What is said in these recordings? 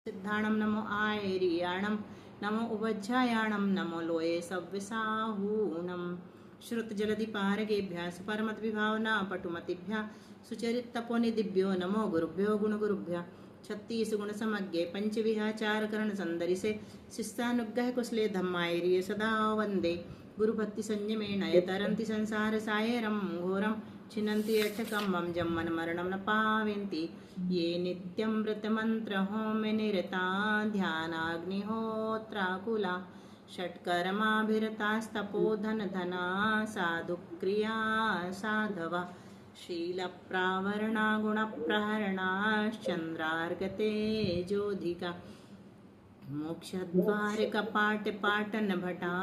सिद्धाणम नमो आयर्याणम नमो उवज्झायाणम नमो लोये सव्यसाहूनम श्रुत जलधि पारगेभ्यः सुपरमत विभावना पटुमतिभ्यः सुचरित तपोनिधिभ्यो नमो गुरुभ्यो गुण गुरुभ्यः 36 गुण समज्ञे पंच विहाचार करण संदरिसे शिष्टानुग्रह कुशले धम्मायर्य सदा वंदे गुरुभक्ति संयमेन यतरन्ति संसार सायरम घोरम छिन्नन्ति यठकं मम जन्मन मरणं न पावन्ति ये नित्यं व्रतमन्त्र होमे निरता ध्यानाग्निहोत्राकुला षट्कर्माभिरतास्तपोधन धना साधुक्रिया साधवा शीलप्रावरणा गुणप्रहरणाश्चन्द्रार्गते ज्योधिका मोक्षद्वारकपाटपाटन भटा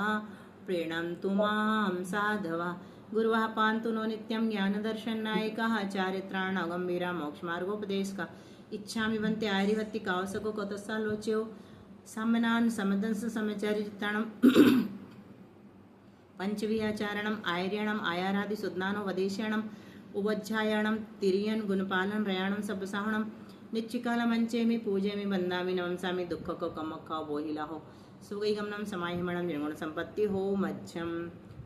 प्रीणन्तु मां साधवा गुरुः पान्तु नो नित्यं ज्ञानदर्शननायकः चारित्राण गंभीरा मोक्षमार्गोपदेशका इच्छामि वन्ते आर्यवत्ति कावसको कतस्सालोच्यो सम्मनान् समदंस समचरिताणं पंचविहाचारणम् आयर्याणम् आयारादि सुज्ञानो वदेश्याणम् उवज्झायाणं तिरियन गुणपालन रयाणं सबसाहणं निच्चिकालमंचेमि पूजेमि वन्दामि नमसामि दुःखको कमक्खो बोहिलाहो सुगैगमनं समाहिमणं निर्गुण संपत्ति हो मध्यम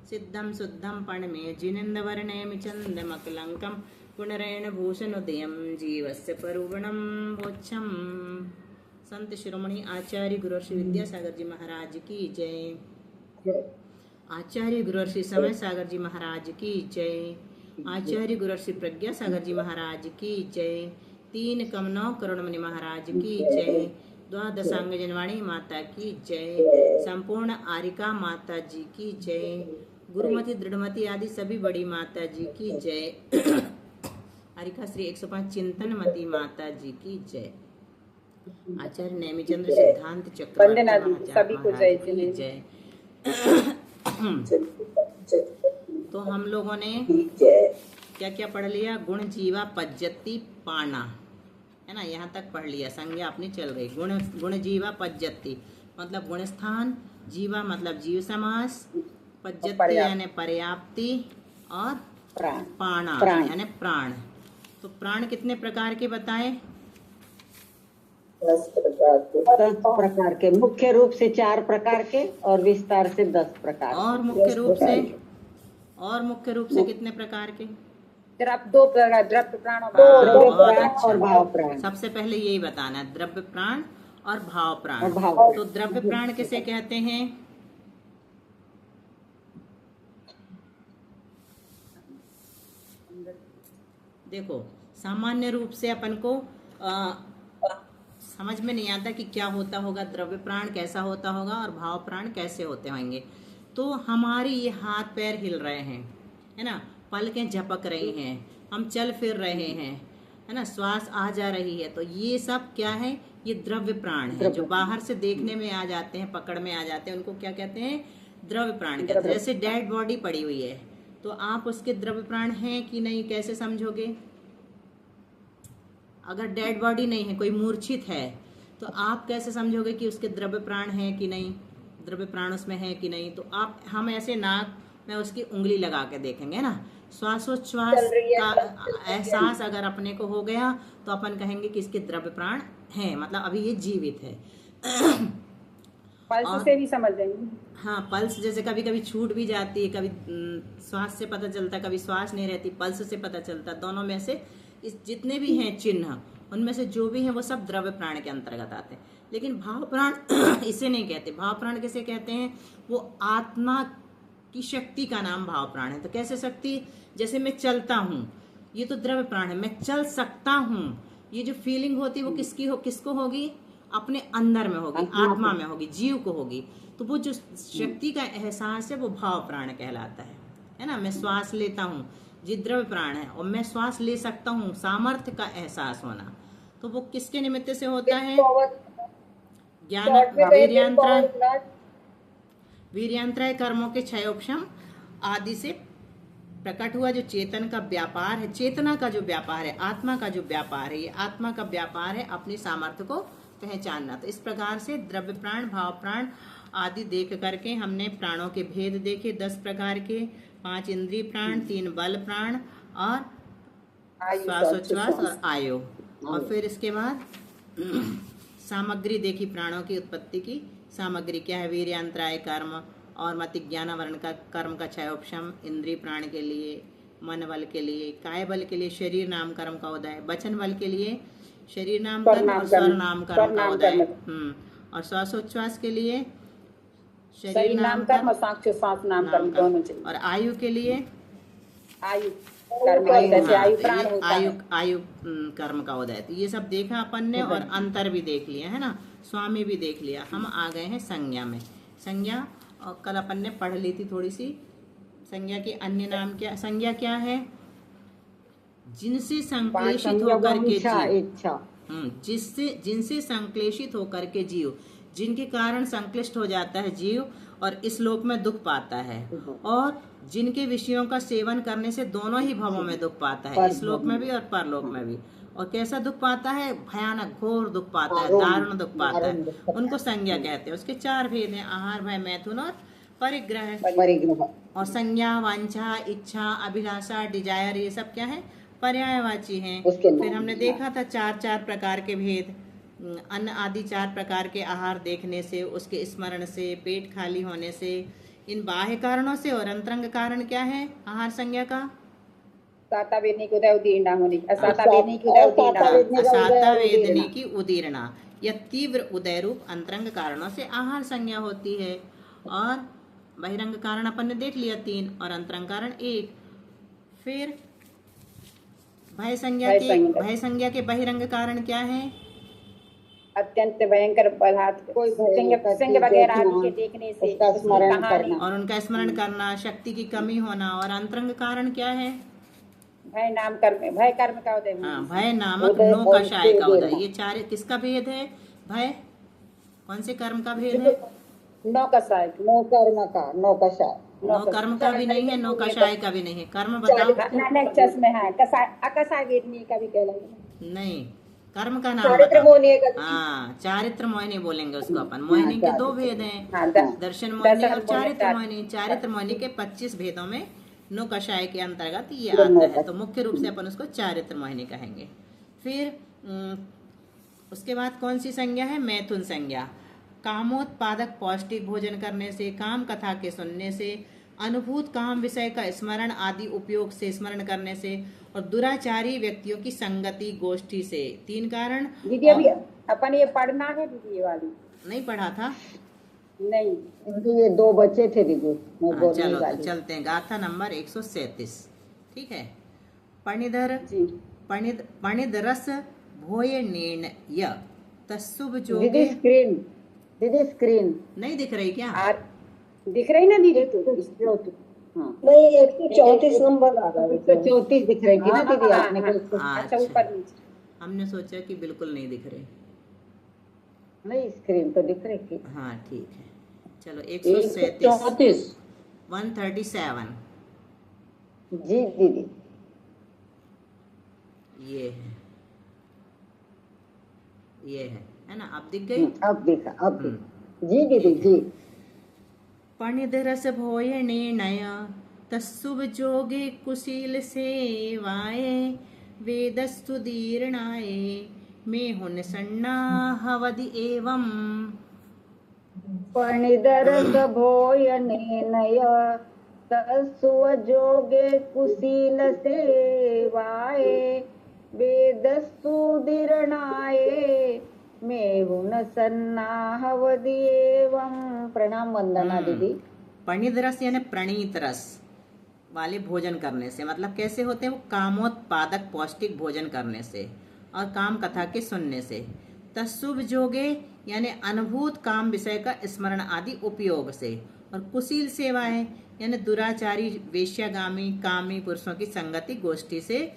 सिद्धं शुद्धं पणमे जिनेन्द्रवर्णेमि चन्दमकलङ्कं पुनरेण भूषणोदयं जीवस्य परुगुणं बोच्छं संत शिरोमणि आचार्य गुरु श्री विद्यासागर जी महाराज की जय। आचार्य गुरु श्री समय सागर जी महाराज की जय। आचार्य गुरु श्री प्रज्ञा सागर जी महाराज की जय। 3 कमनौ करुणमणि महाराज की जय। द्वादशांग जनवाणी माता की जय। संपूर्ण आरिका माता जी की जय। गुरुमति दृढ़मति आदि सभी बड़ी माता जी की जय। आरिका श्री 105 चिंतनमती माता जी की जय। आचार्य नेमिचंद्र सिद्धांत चक्रवर्ती सभी को जय जय। तो हम लोगों ने क्या क्या पढ़ लिया? गुण जीवा पज्जति पाना, है ना, यहाँ तक पढ़ लिया। संज्ञा अपनी चल गई। गुण जीवा पज्जति मतलब गुण स्थान, जीवा मतलब जीव समास, पज्जति यानी पर्याप्ति और पाणा यानी प्राण। तो प्राण कितने प्रकार के बताए? 10 प्रकार के। मुख्य रूप से 4 प्रकार के और विस्तार से 10 प्रकार। और मुख्य रूप से कितने प्रकार के? 2 प्रकार, द्रव्य प्राण और भाव प्राण। सबसे पहले यही बताना, द्रव्य प्राण और भाव प्राण। तो द्रव्य प्राण किसे कहते हैं? देखो, सामान्य रूप से अपन को समझ में नहीं आता कि क्या होता होगा, द्रव्य प्राण कैसा होता होगा और भाव प्राण कैसे होते होंगे। तो हमारी ये हाथ पैर हिल रहे हैं, है ना, पलकें झपक रही हैं, हम चल फिर रहे हैं, है ना, श्वास आ जा रही है, तो ये सब क्या है? ये द्रव्य प्राण है जो बाहर से देखने में आ जाते हैं, पकड़ में आ जाते हैं। उनको क्या कहते हैं? द्रव्य प्राण कहते हैं। जैसे डेड बॉडी पड़ी हुई है तो आप उसके द्रव्य प्राण हैं कि नहीं कैसे समझोगे? अगर डेड बॉडी नहीं है, कोई मूर्छित है, तो आप कैसे समझोगे कि उसके द्रव्य प्राण है कि नहीं, द्रव्य प्राण उसमें है कि नहीं? तो हम ऐसे नाक में उसकी उंगली लगा के देखेंगे ना, श्वासोच्छ्वास का एहसास अगर अपने को हो गया तो अपन कहेंगे कि इसके द्रव्य प्राण हैं, मतलब अभी ये जीवित है। पल्स से भी समझ जाएंगे। हाँ, पल्स जैसे कभी कभी छूट भी जाती है, कभी श्वास से पता चलता, कभी श्वास नहीं रहती, पल्स से पता चलता। दोनों में से इस जितने भी हैं चिन्ह, उनमें से जो भी हैं वो सब द्रव्य प्राण के अंतर्गत आते हैं। लेकिन भाव प्राण इसे नहीं कहते। भाव प्राण किसे कहते हैं? वो आत्मा की शक्ति का नाम भाव प्राण है। तो कैसे शक्ति? जैसे मैं चलता हूँ, ये तो द्रव्य प्राण है, मैं चल सकता हूँ। ये जो फीलिंग होती है वो किसको होगी? अपने अंदर में होगी, आत्मा में होगी, जीव को होगी। तो वो जो शक्ति का एहसास है वो भाव प्राण कहलाता है ना। मैं श्वास लेता हूँ, ये द्रव्य प्राण है, और मैं श्वास ले सकता हूँ, सामर्थ्य का एहसास होना, तो वो किसके निमित्त से होता है? ज्ञान वीर्यांतराय कर्मों के क्षयोपशम आदि से प्रकट हुआ जो चेतन का व्यापार है, चेतना का जो व्यापार है, आत्मा का जो व्यापार है, ये आत्मा का व्यापार है अपनी सामर्थ्य को पहचानना। तो इस प्रकार से द्रव्य प्राण, भाव प्राण आदि देख करके हमने प्राणों के भेद देखे 10 प्रकार के। 5 इंद्रिय प्राण, 3 बल प्राण और श्वासोच्छ्वास और आयु। और फिर इसके बाद सामग्री देखी प्राणों की उत्पत्ति की सामग्री क्या है, वीर्यांतराय कर्म और मति ज्ञान वर्ण का कर्म का क्षयोपशम, इंद्रिय प्राण के लिए, मन बल के लिए, काय बल के लिए शरीर नाम कर्म का उदय, वचन बल के लिए शरीर नाम कर्म और स्वर नाम कर्म का उदय, और श्वासोच्छ्वास के लिए शरीर नाम कर्म और सांस नाम कर्म दोनों चाहिए। और आयु के लिए आयु कर्म, जैसे आयु प्राण होता है। आयु कर्म का उदय। तो ये सब देखा अपन ने और अंतर भी देख लिया है ना, स्वामी भी देख लिया। हम आ गए हैं संज्ञा में। संज्ञा और कल अपन ने पढ़ ली थी थोड़ी सी। संज्ञा के अन्य नाम क्या, संज्ञा क्या है, जिनसे संक्लेशित होकर के जीव, जिनसे संक्लेशित होकर के जीव, जिनके कारण संक्लिष्ट हो जाता है जीव और इस लोक में दुख पाता है, और जिनके विषयों का सेवन करने से दोनों ही भवों में दुख पाता है, इस लोक में भी और परलोक में भी। और कैसा दुख पाता है, भयानक घोर दुख पाता है, दारुण दुख पाता है, उनको संज्ञा कहते हैं। उसके 4 भेद हैं, आहार, भय, मैथुन और परिग्रह। और संज्ञा, वांछा, इच्छा, अभिलाषा, डिजायर, ये सब क्या है, पर्यायवाची हैं। फिर हमने देखा था 4 प्रकार के भेद, अन्न आदि 4 प्रकार के आहार देखने से, उसके स्मरण से, पेट खाली होने से, इन बाह्य कारणों से। और अंतरंग कारण क्या है आहार संज्ञा का, साता वेदनी की उदीरणा या तीव्र उदय रूप अंतरंग कारणों से आहार संज्ञा होती है। और बहिरंग कारण अपन ने देख लिया 3 और अंतरंग कारण 1। फिर भय संज्ञा के बहिरंग कारण क्या है, अत्यंत भयंकर सिंह वगैरह आदि के देखने से स्मरण करना और उनका स्मरण करना, शक्ति की कमी होना। और अंतरंग कारण क्या है, भय नाम कर्म, भय कर्म का उदय। हाँ, भय नामक नो कषाय का उदय। ये 4 किसका भेद है, भय कौन से कर्म का भेद है, नौ कषाय, नो कर्म का, नो कषाय। नो कर्म का भी नहीं है, नो कषाय का भी नहीं है। कर्म बताओ, अकषाय वेदनी का भी कहलाएगा। नहीं, कर्म का नाम बताओ। हाँ, चारित्र मोहिनी बोलेंगे उसको अपन। मोहिनी के 2 भेद हैं, दर्शन मोहिनी और चारित्र मोहिनी। चारित्र मोहिनी के 25 भेदों में नो कषाय के अंतर्गत ये आता है, तो मुख्य रूप से अपन उसको चारित्र मोहिनी कहेंगे। फिर उसके बाद कौन सी संज्ञा है, मैथुन संज्ञा। कामोत्पादक पौष्टिक भोजन करने से, काम कथा के सुनने से, अनुभूत काम विषय का स्मरण आदि उपयोग से, स्मरण करने से, और दुराचारी व्यक्तियों की संगति गोष्ठी से। 3 कारण। दीदी अभी अपन ये पढ़ना है दीदी, ये वाली नहीं पढ़ा था, नहीं, ये 2 बच्चे थे दीदी। चलो तो चलते हैं। गाथा नंबर 137, ठीक है। पणिद रस भोय निर्णय तस्सुभ जोगे। दीदी स्क्रीन नहीं दिख रही क्या, दिख रही ना दीदी, नहीं 134 नंबर आ रहा है, 134 दिख रही थी ना दीदी आपने। अच्छा, ऊपर नीचे। हमने सोचा कि बिल्कुल नहीं दिख रही। नहीं, स्क्रीन तो दिख रही थी। हाँ ठीक है, चलो 137 137 जी दीदी, ये है ना, अब दिख गई। अब देखा, अब जी दीदी जी। पणिद रस भोय निर्णय तस्सुभ जोगे कुशील सेवाए वेदस्तु दीर्णाए में हुन सन्ना हवदि एवं। पणिद रस भोय निर्णय तस्सुभ जोगे कुशील सेवाए वेदस्तु दीर्णाए मेहुन सन्नाहवदीवं। प्रणाम वंदना दीदी। पणिद रस यानी प्रणीत रस वाले भोजन करने से, मतलब कैसे होते हैं वो, कामोत्पादक पौष्टिक भोजन करने से और काम कथा के सुनने से। तस्सुभ जोगे यानी अनुभूत काम विषय का स्मरण आदि उपयोग से। और कुशील सेवाएं यानी दुराचारी वेश्यागामी कामी पुरुषों की संगति गोष्ठी से।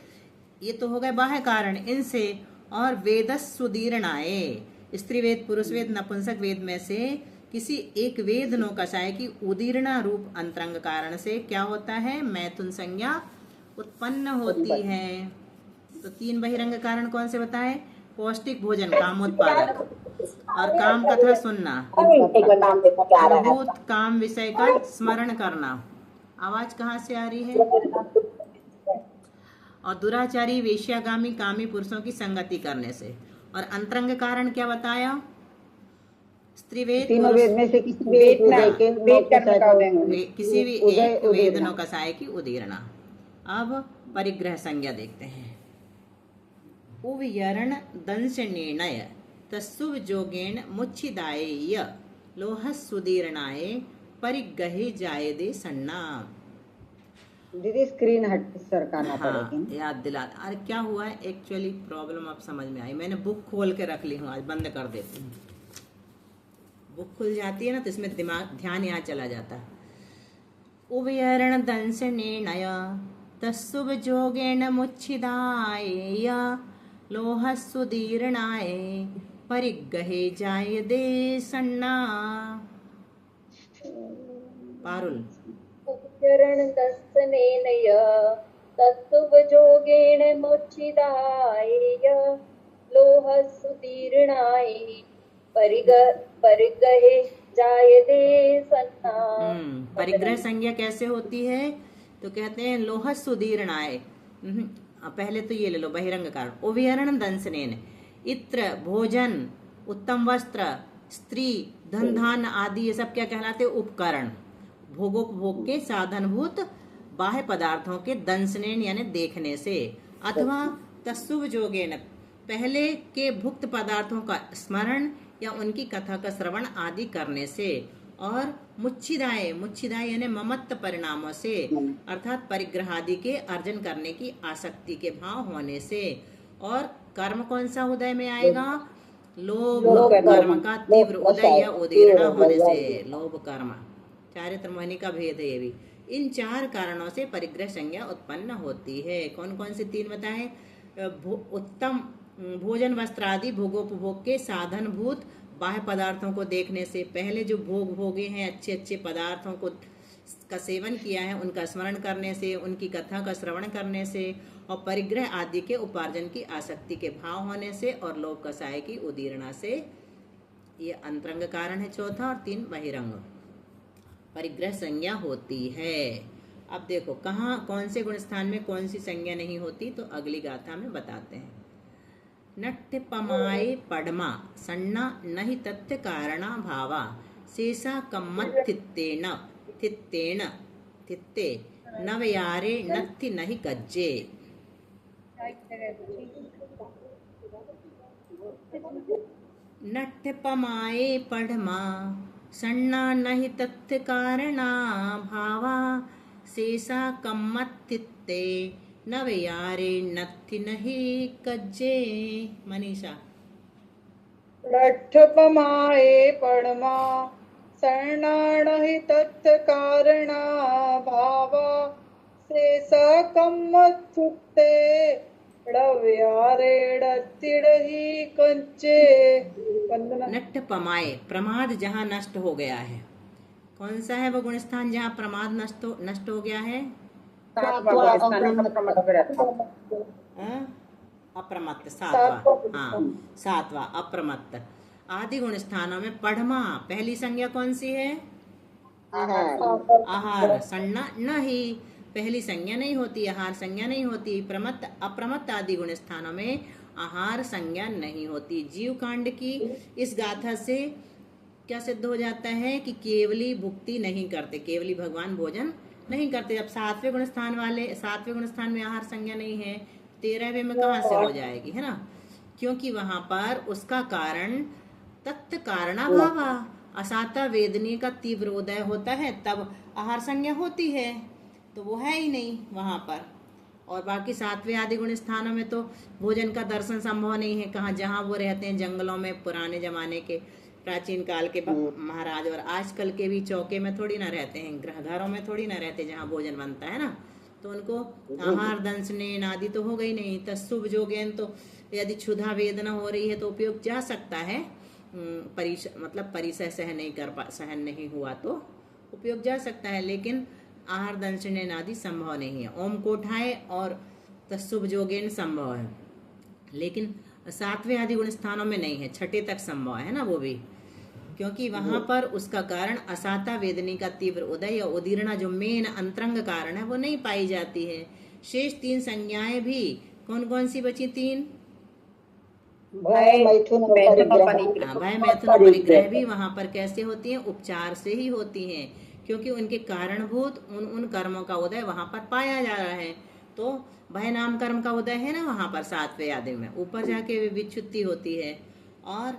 ये तो हो गए बाह्य कारण, इनसे। और वेदस सुदीर्णाए, स्त्री वेद, पुरुष वेद, नपुंसक वेद में से किसी एक वेद नो कषाय की उदीर्णा रूप अंतरंग कारण से क्या होता है, मैथुन संज्ञा उत्पन्न होती है। तो 3 बहिरंग कारण कौन से बताए, पौष्टिक भोजन कामोत्पादक और काम कथा सुनना, अनुभूत काम विषय का स्मरण करना। आवाज कहाँ से आ रही है, और दुराचारी वेश्यागामी कामी पुरुषों की संगति करने से। और अंतरंग कारण क्या बताया? स्त्री वेद, तीनों पुरुष वेद में से किसी भी एक उदय के वेद कर्म का उदय होना। किसी भी उदय एक वेद उदीरना। नौकसाय की उदीरना। अब परिग्रह संज्ञा देखते हैं। उवयरण दंश निर्णय तस्सुव जोगेण मुच्छिदाय लोहसुदीर्णाय परिगहे जायदे सन्ना। दीदी स्क्रीन हट सरकाना हाँ, पड़ेगी। याद दिला। अरे क्या हुआ है एक्चुअली, प्रॉब्लम अब समझ में आई। मैंने बुक खोल के रख ली हूँ, आज बंद कर देती हूँ। बुक खुल जाती है ना तो इसमें दिमाग ध्यान यहाँ चला जाता है। उभयरण दंश निर्णय तस्सुभ जोगेण मुच्छिदाय लोह सुदीर्णाय परिगहे जायदे सन्ना। पारुल। उपचरण दर्शनेनय तत्त्वजोगेण मोक्षिदाय लोहसुदीर्णाय परिगहे जायते सन्ना। परिग्रह संज्ञा कैसे होती है? तो कहते हैं लोह सुदीर्णाय। पहले तो ये ले लो बहिरंग कारण। उभयरण दंसनेन इत्र भोजन उत्तम वस्त्र स्त्री धन धान आदि ये सब क्या कहलाते? उपकरण। भोगोपभोग के साधनभूत बाह्य पदार्थों के दंसनेन यानी देखने से, अथवा तस्सुव जोगेन पहले के भुक्त पदार्थों का स्मरण या उनकी कथा का श्रवण आदि करने से, और मुच्छिदाय, मुच्छिदाय यानी ममत्त परिणामों से अर्थात परिग्रह आदि के अर्जन करने की आसक्ति के भाव होने से, और कर्म कौन सा उदय में आएगा? लोभ कर्म का तीव्र उदय या उदीर्ण होने से, लोभ कर्म। चारित्र मोहिनी का भेद है ये भी। इन चार कारणों से परिग्रह संज्ञा उत्पन्न होती है। कौन कौन से तीन बताएं? उत्तम भोजन वस्त्र आदि भोगोपभोग के साधनभूत बाह्य पदार्थों को देखने से, पहले जो भोग भोगे हैं अच्छे अच्छे पदार्थों को का सेवन किया है उनका स्मरण करने से, उनकी कथा का श्रवण करने से, और परिग्रह आदि के उपार्जन की आसक्ति के भाव होने से, और लोभ कसाय की उदीर्णा से। ये अंतरंग कारण है चौथा, और तीन बहिरंग परिग्रह संज्ञा होती है। अब देखो कहाँ कौन से गुण स्थान में कौन सी संज्ञा नहीं होती, तो अगली गाथा में बताते हैं। नट्य पमाए पडमा सन्ना नहि तथ्य कारणा भावा शेषा कम्मत थित्तेन थित्ते नवयारे नत्थि नहि गज्जे। नट्य पमाए पडमा सन्ना नहि तथ्य कारणा भावा शेषा कम्मत थित्ते नवयारे नत्थि नहीं कज्जे। मनीषा। लट्ठपमाए परमा शरणाणहि तत्थ कारणा भावा शेष कम्मत्थुक्ते ड़व्यारेड़तिड़हि कंचे। नट्ठ पमाए प्रमाद जहाँ नष्ट हो गया है, कौन सा है वो गुण स्थान जहाँ प्रमाद नष्ट हो गया है? अप्रमत्त सातवा। हाँ सातवा अप्रमत्त। आदि गुण स्थानों में पढ़मा पहली संज्ञा कौन सी है? आहार। सन्ना नहीं, पहली संज्ञा नहीं होती, आहार संज्ञा नहीं होती। प्रमत्त अप्रमत्त आदि गुण स्थानों में आहार संज्ञा नहीं होती। जीव कांड की इस गाथा से क्या सिद्ध हो जाता है कि केवली भुक्ति नहीं करते, केवली भगवान भोजन नहीं करते। अब सातवें गुण स्थान में आहार संज्ञा नहीं है, 13वें में कहाँ से हो जाएगी, है ना? क्योंकि वहां पर उसका कारण तत्त कारणाभावा, असाता वेदनी का तीव्र उदय होता है तब आहार संज्ञा होती है, तो वो है ही नहीं वहां पर। और बाकी सातवें आदि गुण स्थानों में तो भोजन का दर्शन संभव नहीं है। कहाँ जहाँ वो रहते हैं जंगलों में, पुराने जमाने के प्राचीन काल के महाराज, और आजकल के भी चौके में थोड़ी ना रहते हैं, घरों में थोड़ी ना रहते जहाँ भोजन बनता है ना, तो उनको आहार दंशनेन आदि तो हो गई नहीं। तस्सुभ जोगेन तो यदि क्षुधा वेदना हो रही है तो उपयोग जा सकता है, परिसह सहन नहीं हुआ तो उपयोग जा सकता है, लेकिन आहार दंशनेन आदि संभव नहीं है। ओम कोठाए और तस्सुभ जोगेन संभव है, लेकिन सातवें आदि गुण स्थानों में नहीं है, छठे तक संभव है ना वो भी, क्योंकि वहां पर उसका कारण असाता वेदनी का तीव्र उदय या उदीर्णा जो मेन अंतरंग कारण है वो नहीं पाई जाती है। शेष तीन संज्ञाएं भी कौन कौन सी बची? तीन भय मैथुन और मैथुन और परिग्रह। परिग्रह। हाँ, भय मैथुन और परिग्रह भी वहां पर कैसे होती हैं? उपचार से ही होती हैं, क्योंकि उनके कारणभूत उन उन कर्मों का उदय वहां पर पाया जा रहा है। तो भय नाम कर्म का उदय है ना वहां पर 7वें आदि में, ऊपर जाके विच्छुत्ति होती है। और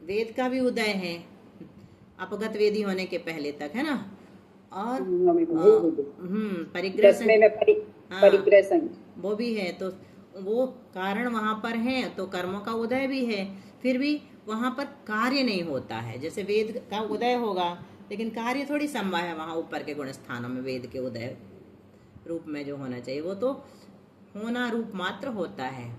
वेद का भी उदय है अपगत वेदी होने के पहले तक, है ना। और परिग्रह 10वें में हाँ, परिग्रह संघ वो भी है। तो वो कारण वहां पर है, तो कर्मों का उदय भी है। फिर भी वहां पर कार्य नहीं होता है। जैसे वेद का उदय होगा, लेकिन कार्य थोड़ी संभव है वहां ऊपर के गुण स्थानों में। वेद के उदय रूप में जो होना चाहिए वो तो होना रूप मात्र होता है।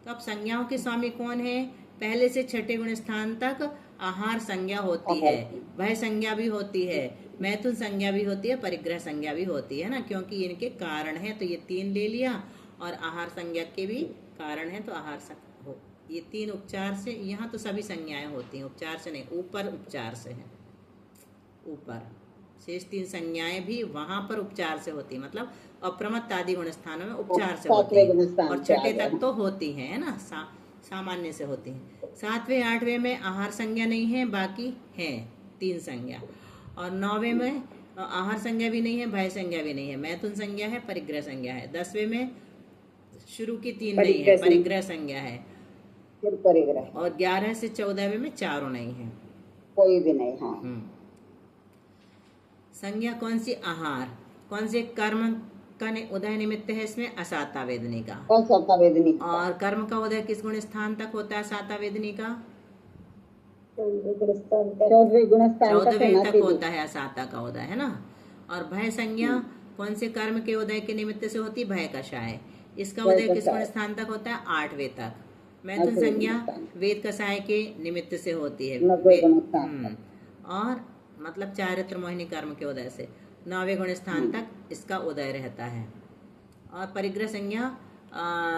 तो अब संज्ञाओं के स्वामी कौन है? पहले से छठे गुण स्थान तक आहार संज्ञा होती है, भय संज्ञा भी होती है, मैथुन संज्ञा भी होती है, परिग्रह संज्ञा भी होती है ना, क्योंकि इनके कारण है। तो ये 3 ले लिया, और आहार संज्ञा के भी कारण है, तो आहार हो। ये 3 उपचार से, यहाँ तो सभी संज्ञाएं होती हैं, उपचार से नहीं, ऊपर उपचार से है। ऊपर शेष 3 संज्ञाएं भी वहां पर उपचार से होती, मतलब अप्रमत्त आदि गुण स्थानों में उपचार से होती है, और छठे तक तो होती है ना, सामान्य से होती है। 7वें 8वें में आहार संज्ञा नहीं है, बाकी है 3 संज्ञा। और 9वें में आहार संज्ञा भी नहीं है, भय संज्ञा भी नहीं है, मैथुन संज्ञा है, परिग्रह संज्ञा है। 10वें में शुरू की 3 नहीं है, परिग्रह संज्ञा है। फिर परिग्रह। और 11 से 14वें में चारों नहीं है, कोई भी नहीं। हाँ, संज्ञा कौन सी? आहार। कौन से कर्म का उदय निमित्त है इसमें? असाता वेदनी का। कौन सा था वेदनी? और कर्म का उदय किस गुण स्थान तक होता है असाता वेदनी का? 14वें गुण स्थान तक 14वें तक होता है असाता का उदय, है ना। और भय संज्ञा कौन से कर्म के उदय के निमित्त से होती? भय कषाय। इसका उदय किस गुण स्थान तक होता है? 8वें तक। मैथुन संज्ञा वेद कषाय के निमित्त से होती है, और मतलब चारित्र मोहिनी कर्म के उदय से 9वें गुण स्थान तक इसका उदय रहता है। और परिग्रह संज्ञा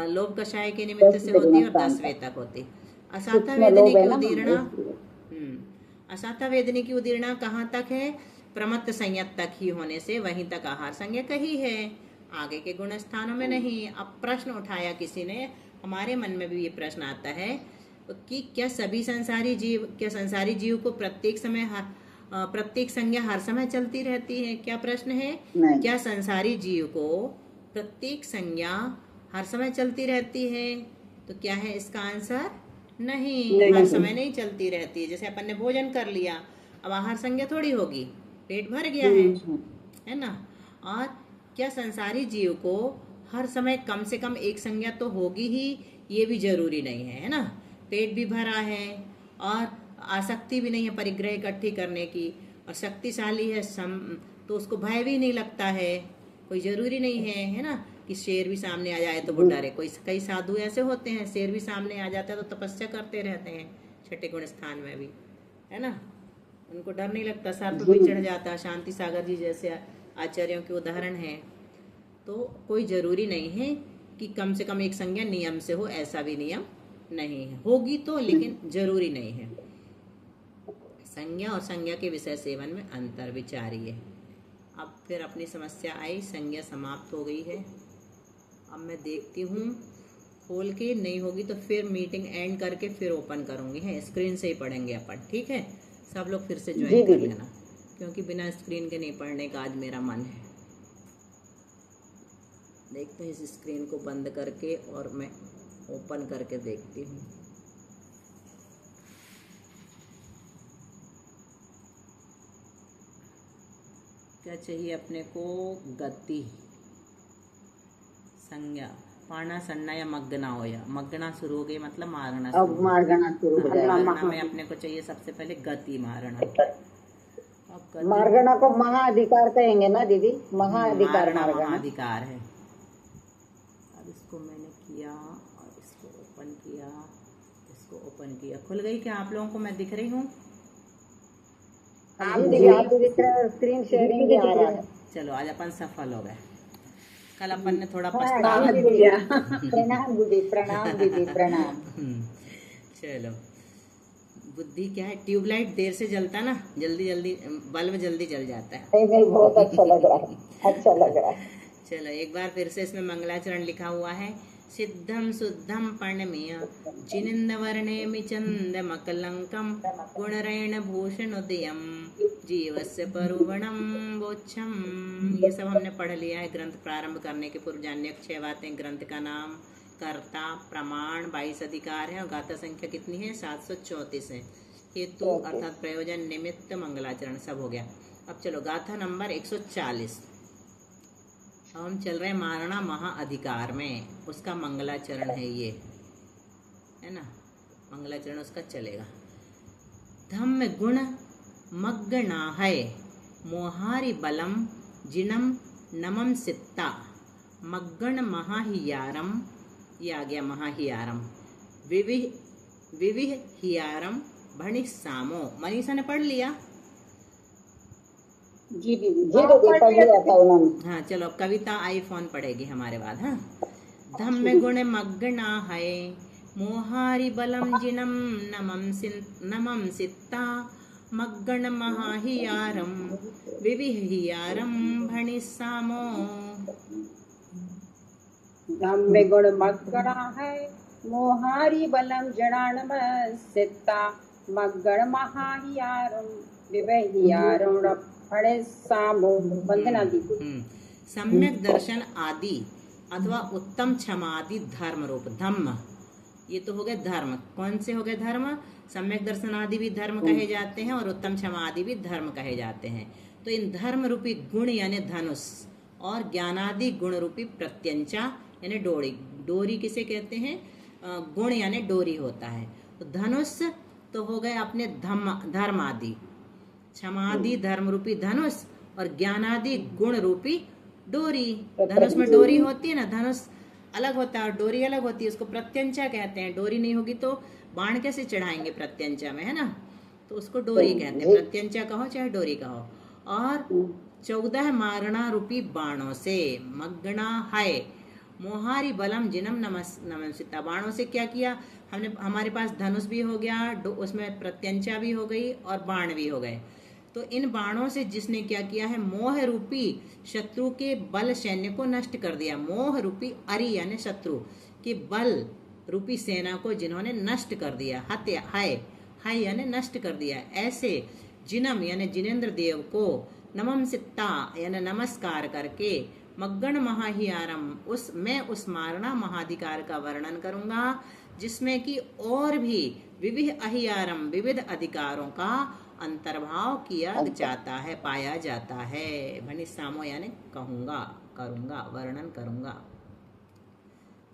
लोभ कषाय के निमित्त से होती है, और 10वें तक होती। असाता वेदनी की उदीर्णा, असाता वेदनी की उदीर्णा कहाँ तक है? प्रमत्त संयत तक ही होने से वहीं तक आहार संज्ञा कही है, आगे के गुण स्थानों में नहीं। अब प्रश्न उठाया किसी ने, हमारे मन में भी ये प्रश्न आता है कि क्या सभी संसारी जीव को प्रत्येक समय प्रत्येक संज्ञा हर समय चलती रहती है? क्या प्रश्न है? क्या संसारी जीव को प्रत्येक संज्ञा हर समय चलती रहती है? तो क्या है इसका आंसर? नहीं, हर समय नहीं चलती रहती है। जैसे अपन ने भोजन कर लिया, अब आहार संज्ञा थोड़ी होगी, पेट भर गया है ना। और क्या संसारी जीव को हर समय कम से कम एक संज्ञा तो होगी ही, ये भी जरूरी नहीं है ना। पेट भी भरा है, और आसक्ति भी नहीं है परिग्रह इकट्ठी करने की, और शक्तिशाली है तो उसको भय भी नहीं लगता है, कोई जरूरी नहीं है ना, कि शेर भी सामने आ जाए तो वो डरे। कई साधु ऐसे होते हैं, शेर भी सामने आ जाता है तो तपस्या करते रहते हैं, छठे गुण स्थान में भी, है ना, उनको डर नहीं लगता, सर पे भी चढ़ जाता। शांति सागर जी जैसे आचार्यों के उदाहरण है। तो कोई जरूरी नहीं है कि कम से कम एक संज्ञा नियम से हो, ऐसा भी नियम नहीं है, होगी तो, लेकिन जरूरी नहीं है। संज्ञा और संज्ञा के विषय सेवन में अंतर विचारिए। अब फिर अपनी समस्या आई, संज्ञा समाप्त हो गई है। अब मैं देखती हूँ खोल के, नहीं होगी तो फिर मीटिंग एंड करके फिर ओपन करूँगी, है स्क्रीन से ही पढ़ेंगे अपन, ठीक है। सब लोग फिर से ज्वाइन कर लेना, क्योंकि बिना स्क्रीन के नहीं पढ़ने का आज मेरा मन है। देखते हैं इस स्क्रीन को बंद करके, और मैं ओपन करके देखती हूँ। क्या चाहिए अपने को? गति, संज्ञा, पाना सन्ना या मग्गना हो, या मग्गना शुरू हो गई मतलब मारना शुरू। अब मारना शुरू हो जाएगा। मारना में अपने को चाहिए सबसे पहले गति, मारना। अब मारगना को महाअधिकार कहेंगे ना दीदी, महाअधिकार मारगना महाअधिकार है। अब इसको मैंने किया और इसको ओपन किया, इसको ओपन किया, खुल गई क्या आप लोगों को? मैं दिख रही हूँ? स्क्रीन शेयरिंग भी आ रहा है। चलो आज अपन सफल हो गए। कल अपन ने थोड़ा प्रणाम दीदी, प्रणाम दीदी, प्रणाम। चलो, बुद्धि क्या है? ट्यूबलाइट देर से जलता ना, जल्दी बल्ब जल्दी जल जाता है। नहीं, बहुत अच्छा लग रहा है, अच्छा लग रहा है। चलो एक बार फिर से इसमें मंगलाचरण लिखा हुआ है, सिद्धं शुद्धं पर्णमेय जिनिन्दवर्णेमि चन्दमकलङ्कं गुणरेण भूषणोदयं जीवस्य परुवणं वोच्छम। ये सब हमने पढ़ लिया है। ग्रंथ प्रारंभ करने के पूर्व जानने 6 बातें। ग्रंथ का नाम, कर्ता, प्रमाण, 22 अधिकार है और गाथा संख्या कितनी है? 734 है। हेतु अर्थात प्रयोजन, निमित्त, मंगलाचरण सब हो गया। अब चलो गाथा नंबर 140। अब हम चल रहे हैं महाराणा महाअधिकार में, उसका मंगलाचरण है ये, है ना? मंगलाचरण उसका चलेगा। धम्म गुण मग्गना है मोहारी बलम जिनम नमम सित्ता मग्गण महाहियारम, ये आ गया महाहियारम, विविह हियारम भणि सामो। मनीषा ने पढ़ लिया? जी दीदी पढ़ लिया था उन्होंने। हाँ चलो, कविता आई फोन पढ़ेगी हमारे बाद। हाँ, धम्म गुण मग्गना है मोहारी बलम जिनम नमम सित्ता मग्गण महाहियारम विविहियारम भणि सामो। धम्मे गुण मग्गणा है मोहारी बलम जनानम सित्ता मग्गण महाहियारम विवहियारम फणे सामो। वंदना दीदी। सम्यक दर्शन आदि अथवा उत्तम क्षमादि धर्म रूप धम्म, ये तो हो गए धर्म। कौन से हो गए धर्म? सम्यक दर्शन आदि भी धर्म कहे जाते हैं और उत्तम क्षमा आदि भी धर्म कहे जाते हैं। तो इन धर्म रूपी गुण यानी धनुष और ज्ञानादि गुण रूपी प्रत्यंचा यानी डोरी। डोरी किसे कहते हैं? गुण यानी डोरी होता है। तो धनुष तो हो गए अपने धर्म आदि, क्षमादि धर्म रूपी धनुष और ज्ञानादि गुण रूपी डोरी। धनुष में डोरी होती है ना, धनुष अलग होता है और डोरी अलग होती है, उसको प्रत्यंचा कहते हैं। डोरी नहीं होगी तो बाण कैसे चढ़ाएंगे प्रत्यंचा में, है ना? तो उसको डोरी कहते हैं। प्रत्यंचा कहो चाहे डोरी कहो। और 14 मारणा रूपी बाणों से मग्गना है मोहारी बलम जिनम नमसिता। बाणों से क्या किया हमने? हमारे पास धनुष भी हो गया, उसमें प्रत्यंचा भी हो गई और बाण भी हो गए। तो इन बाणों से जिसने क्या किया है? मोह रूपी शत्रु के बल सैन्य को नष्ट कर दिया। मोह रूपी अरि यानी शत्रु के बल रूपी सेना को जिन्होंने नष्ट कर दिया। हत्या हाय यानी नष्ट कर दिया। ऐसे जिनम यानी जिनेन्द्र देव को नमम सित्ता यानी नमस्कार करके मग्गण महाहियारम मैं उस मारणा महाधिकार का वर्णन करूंगा जिसमें कि और भी विविध अहियारम विविध अधिकारों का अंतर्भाव किया जाता है, पाया जाता है। भनि सामो यानी कहूंगा, करूंगा, वर्णन करूंगा।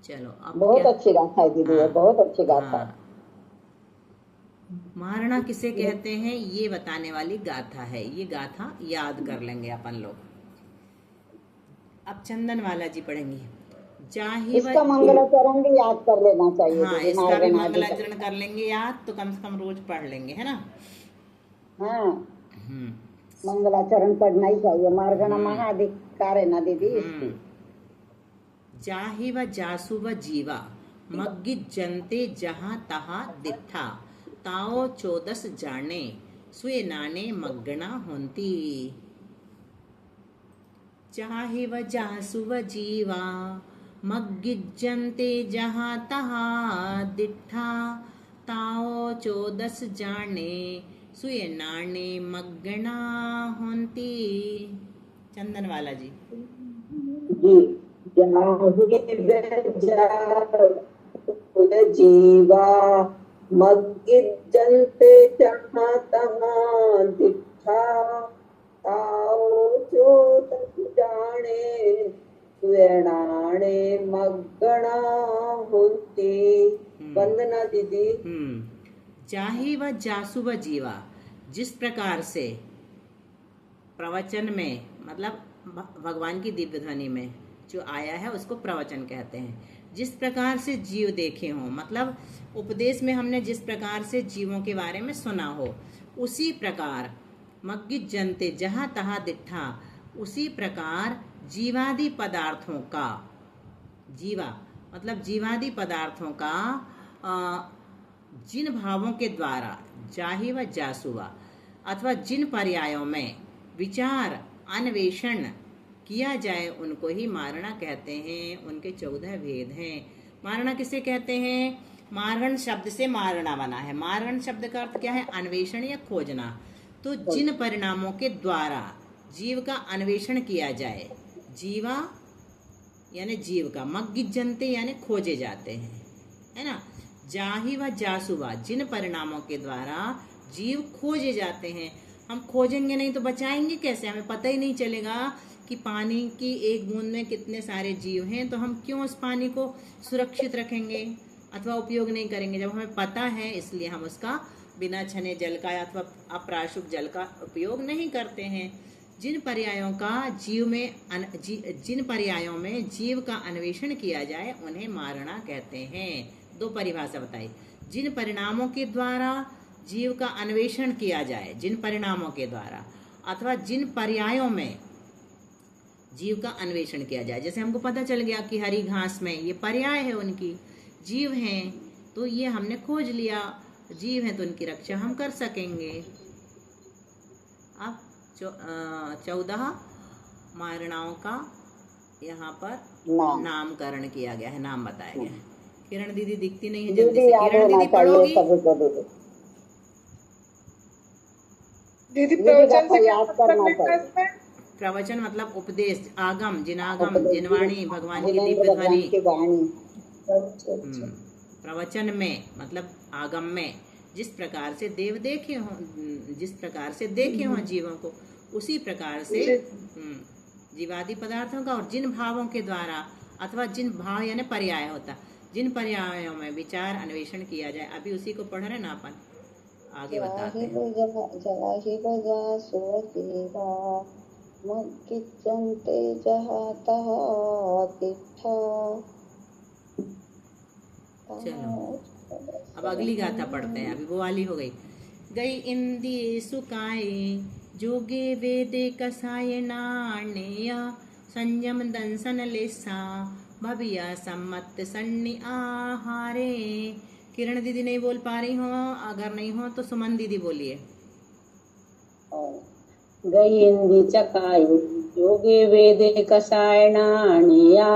चलो अब बहुत अच्छी गाथा है दीदी। हाँ, बहुत अच्छी गाथा है। महाराणा किसे कहते हैं ये बताने वाली गाथा है। ये गाथा याद कर लेंगे अपन लोग। अब चंदन वाला जी पढ़ेंगे। इसका मंगलाचरण भी याद कर लेना चाहिए। हाँ, इसका भी मंगलाचरण कर लेंगे याद, तो कम से कम रोज पढ़ लेंगे, है ना? हाँ, मंगलाचरण पढ़ना ही चाहिए। मार्गणा महाधिकार है ना दीदी इसकी। जाहि व जासु व जीवा मग्गी जनते जहाँ तहा दिठा ताओ 14 जाने सुए नाने मग्गना होंती। जाहि व जासु व जीवा मग्गी जनते जहाँ तहा दिठा ताओ 14 जाने सुए नाने मग्गना होंती। चंदन वाला जी। जीवा मग्गिजन्ते जहाँ तहाँ दिठा ताओ 14 जाने सुएणाणे मग्गना होती। वंदना दीदी। जाहि व जासु व जीवा, जिस प्रकार से प्रवचन में मतलब भगवान की दिव्य ध्वनि में जो आया है उसको प्रवचन कहते हैं। जिस प्रकार से जीव देखे हों, मतलब उपदेश में हमने जिस प्रकार से जीवों के बारे में सुना हो, उसी प्रकार मग्गी जनते जहाँ तहाँ दिठा, उसी प्रकार जीवादि पदार्थों का, जीवा मतलब जीवादि पदार्थों का जिन भावों के द्वारा जाहि व जासुवा अथवा जिन पर्यायों में विचार अन्वेषण किया जाए उनको ही मारणा कहते हैं। उनके 14 भेद हैं। मारणा किसे कहते हैं? मारण शब्द से मारणा बना है। मारण शब्द का अर्थ क्या है? अन्वेषण या खोजना। तो जिन परिणामों के द्वारा जीव का अन्वेषण किया जाए, जीवा यानी जीव का, मग्गिजंते यानी खोजे जाते हैं, है ना। जाहि व जासुवा, जिन परिणामों के द्वारा जीव खोजे जाते हैं। हम खोजेंगे नहीं तो बचाएंगे कैसे? हमें पता ही नहीं चलेगा कि पानी की एक बूंद में कितने सारे जीव हैं, तो हम क्यों उस पानी को सुरक्षित रखेंगे अथवा उपयोग नहीं करेंगे? जब हमें पता है, इसलिए हम उसका बिना छने जल का अथवा अप्राशुक जल का उपयोग नहीं करते हैं। जिन पर्यायों में जीव का अन्वेषण किया जाए उन्हें मारणा कहते हैं। दो परिभाषा बताई। जिन परिणामों के द्वारा जीव का अन्वेषण किया जाए, जिन परिणामों के द्वारा, अथवा जिन पर्यायों में जीव का अन्वेषण किया जाए। जैसे हमको पता चल गया कि हरी घास में ये पर्याय है, उनकी जीव हैं, तो ये हमने खोज लिया, जीव हैं तो उनकी रक्षा हम कर सकेंगे। अब 14 मारणाओं का यहाँ पर नामकरण किया गया है, नाम बताया गया है। किरण दीदी दिखती नहीं है, जल्दी से किरण दीदी पढ़ोगी? दीदी प्रवचन से क्या मतलब है इसमें? प्रवचन मतलब उपदेश, आगम, जिनागम, जिनवाणी, भगवान की दिव्य ध्वनि। प्रवचन में मतलब आगम में जिस प्रकार से देव देखे हों, जिस प्रकार से देखे हों जीवों को, उसी प्रकार से जीवादि पदार्थों का, और जिन भावों के द्वारा अथवा जिन भाव यानी पर्याय होता, जिन पर्यायों में विचार अन्वेषण किया जाए। अभी उसी को पढ़ रहे ना अपन, आगे बताते हैं। चलो अब अगली गाथा पढ़ते हैं। अभी वो वाली हो गई। गई इंदी सुकाए जोगे वेदे कसाय नाण्य संयम दंसन लेसा भविया सम्मत सन्नि आहारे। किरण दीदी नहीं बोल पा रही हो, अगर नहीं हो तो सुमन दीदी बोलिए। गई इंदी चकाय जोगे वेदे कसायणानिया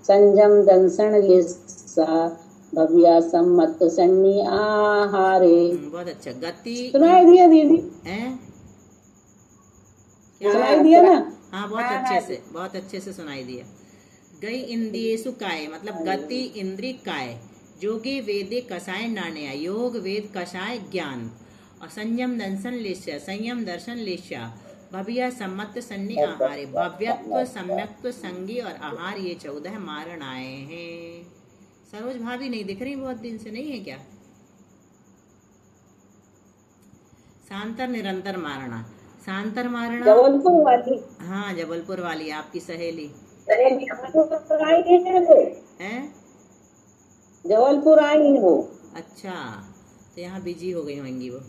संयम दंसन लेसा भव्या सम्मत सन्नि आहारे। बहुत अच्छा। गति सुनाई दिया दीदी? सुनाई दिया ना? हाँ, बहुत अच्छे से सुनाई दिया। गई इंद्रियेषु काय मतलब गति इंद्री काय, योगे वेदे कषाय नान्या, योग वेद कषाय ज्ञान, और संयम दर्शन लेश्या, संयम दर्शन लेश्या, भव्या सम्मत सन्नि आहारे, भव्यत्व सम्यक्त्व संगी और आहार, ये 14 मारण आए हैं। सरोज भाभी नहीं दिख रही बहुत दिन से, नहीं है क्या? शांतर निरंतर मारणा, शांतर मारणा जबलपुर वाली। हाँ, जबलपुर वाली आपकी सहेली है। जबलपुर आई है वो। अच्छा, तो यहाँ बिजी हो गई होंगी वो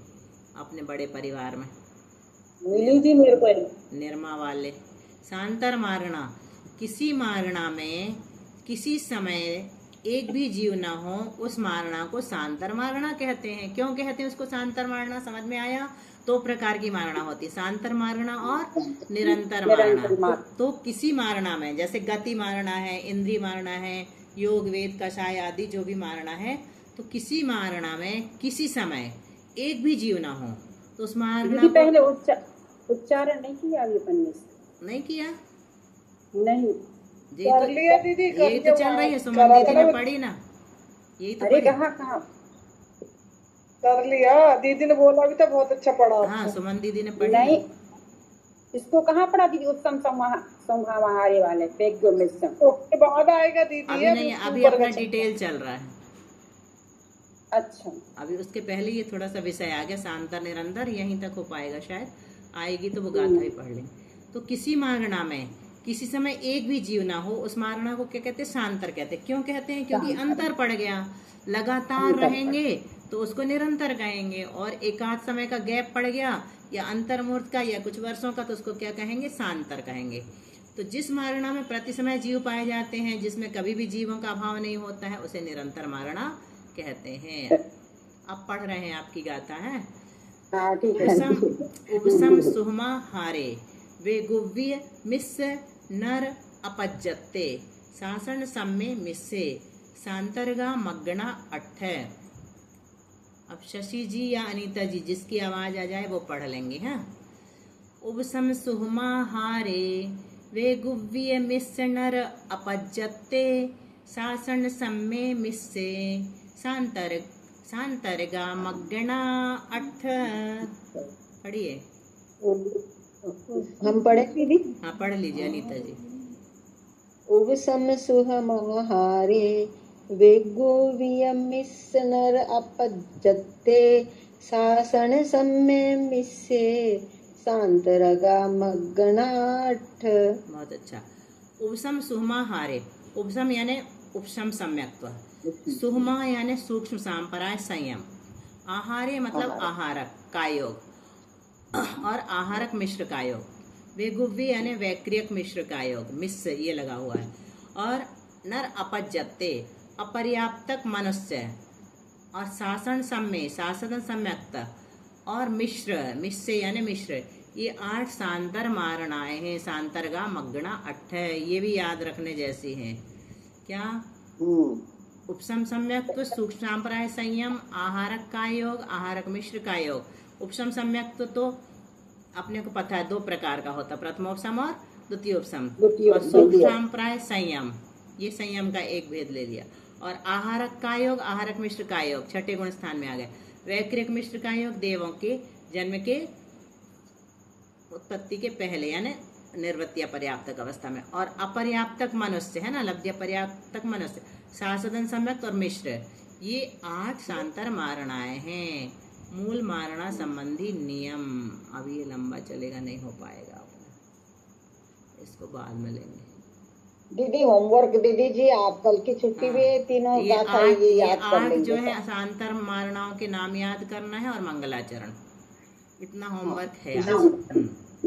अपने बड़े परिवार में। मिली थी मेरे को निर्मा वाले। शांतर मारणा, किसी मारणा में किसी समय एक भी जीव न हो, उस मारणा को शांतर मारणा कहते हैं। क्यों कहते हैं उसको शांतर मारणा? समझ में आया? 2 प्रकार की मारणा होती है, शांतर मारणा और निरंतर मारणा। तो किसी मारणा में, जैसे गति मारणा है, इंद्री मारणा है, योग वेद कषाय आदि जो भी मारणा है, तो किसी मारणा में किसी समय एक भी जीव ना हो तो उस मारणा को पहले उच्चारण नहीं किया अभी अपन ने? नहीं किया? नहीं कर लिया दीदी, यही तो चल रही है, सुमन दीदी ने पढ़ी ना, यही तो अरे पढ़ी। कहाँ कर लिया, दीदी ने बोला भी तो बहुत अच्छा पढ़ा। हाँ, सुमन दीदी ने पढ़ी। नहीं, इसको कहाँ पढ़ा दीदी? उत्तम संहारे वाले उसके बाद आएगा दीदी। अभी नहीं, अभी अपना डिटेल चल रहा है। अच्छा, अभी उसके पहले ये थोड़ा सा विषय आ गया, शांतर निरंतर, यहीं तक हो पाएगा शायद, आएगी तो वो गाथा भी पढ़ लेंगे। तो किसी मारणा में किसी समय एक भी जीव ना हो, उस मारणा को क्या कहते हैं? शांतर कहते हैं। क्यों कहते हैं? क्योंकि अंतर पड़ गया। लगातार रहेंगे तो उसको निरंतर कहेंगे, और एकाध समय का गैप पड़ गया या अंतर मुहूर्त का या कुछ वर्षों का, तो उसको क्या कहेंगे? शांतर कहेंगे। तो जिस मारणा में प्रति समय जीव पाए जाते हैं, जिसमें कभी भी जीवों का अभाव नहीं होता है, उसे निरंतर मारणा कहते हैं। अब पढ़ रहे हैं, आपकी गाथा है। उपसम सुहमा हारे वे गुव्य मिस्स नर अपज्जते, शासन सम्मे मिस्से सांतरगा मग्गना अठ है। अब शशि जी या अनीता जी जिसकी आवाज आ जाए वो पढ़ लेंगे। हाँ, उपसम सुहमा हारे वे गुव्य मिस्य नर अपज्जते सासन सम्मे मिस्से सांतरगा मग्गना अठ। पढ़िए। हम पढ़े दीदी। हाँ, पढ़ लीजिए अनीता जी। उवसम सुहमाहारे वेगोवियमिस्सनर अपज्जते सासन सम्मे मिस्से सांतरगा मग्गनाठ। बहुत अच्छा। उपसम सुहमा हारे। उपसम यानी उपशम सम्यक्त्व, सुहमा यानी सूक्ष्म सांपराय संयम, आहारे मतलब आहारक का योग और आहारक मिश्र का योग, वेगुव्य यानी वैक्रियक मिश्र का योग, मिश्र ये लगा हुआ है, और नर अपज्जते अपर्याप्तक मनुष्य, और शासन सम्य शासन सम्यक्त, और मिश्र मिश्र यानी मिश्र। ये 8 सांतर मारणाएं हैं। सांतरगा मग्गना अठ है, ये भी याद रखने जैसी हैं। क्या? उपसम सम्यक्त्व, सूक्ष्म सांप्राय संयम, आहारक का योग, आहारक मिश्र का योग। उपसम सम्यक्त्व तो अपने को पता है 2 प्रकार का होता है, प्रथमोपसम और द्वितीयोपसम। और सूक्ष्म सांप्राय संयम, ये संयम का एक भेद ले लिया। और आहारक का योग, आहारक मिश्र का योग 6ठे गुण स्थान में आ गए। वैक्रियक मिश्र का योग देवों के जन्म के उत्पत्ति के पहले यानी निर्वृत्तीय पर्याप्तक अवस्था में। और अपर्याप्तक मनुष्य है ना, लब्ध्य पर्याप्तक मनुष्य, शासदन सम्यक्त और मिश्र, ये 8 सांतर मारणाएं हैं। मूल मारणा संबंधी नियम। अब ये लंबा चलेगा, नहीं हो पाएगा अपना, इसको बाद में लेंगे। दीदी होमवर्क दीदी जी, आप कल की छुट्टी भी है, तीनों ये गाथा 8 ये याद कर लेंगे। जो है सांतर मारणाओं के नाम याद करना है और मंगलाचरण, इतना होमवर्क है आज।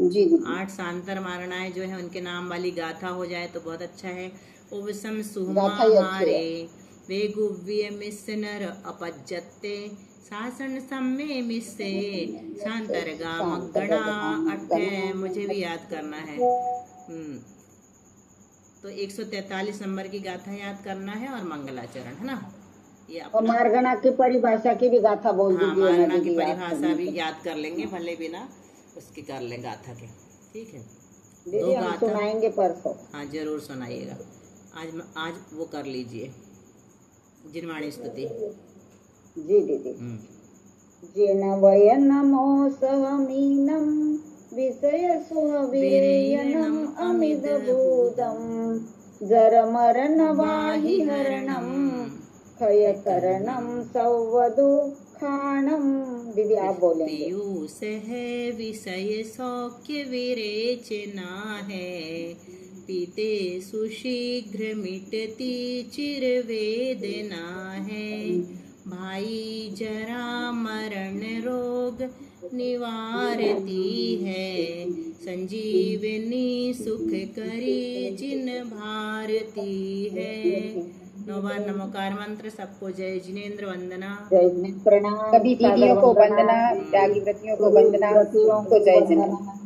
जी 8 सांतर मारणाएं जो है उनके नाम वाली गाथा हो जाए तो बहुत अच्छा है। उपसम सुहमा हारे वेगुव्य मिस्य नर अपज्जते शासन सम्मे मिस्से सांतरगा मग्गना अठ। मुझे भी याद करना है। तो 143 नंबर की गाथा याद करना है और मंगलाचरण, है ना। ये और मारगणा की परिभाषा की भी गाथा बोल हाँ, दीजिए। मारना की परिभाषा भी याद कर लेंगे, भले बिना उसकी कर ले गाथा के। ठीक है दीदी, हम सुनाएंगे परसों। हाँ, जरूर सुनाइएगा। आज वो कर लीजिए जिनवाणी स्तुति। जी दीदी। जिन वय नमो सहमीनम विषय सुहविरेयनम अमिदभूतम जर मरण वाहि हरणम क्षय करणम सौवदु खाणम। दीदी आप बोलेंगे। पीयूष है विषय सौख्य विरेचना है, पीते सुशीघ्र मिटती चिर वेदना है। भाई जरा मरण रोग निवारती है, संजीवनी सुख करी जिन भारती है। 9 बार नमोकार मंत्र। सबको जय जिनेन्द्र वंदना। जय जिनेन्द्र प्रणाम। सभी दीदियों को वंदना, त्यागी व्रतियों को वंदना, को जय जिनेन्द्र।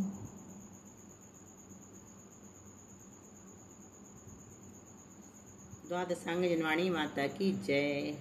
द्वादशांग जिनवाणी माता की जय।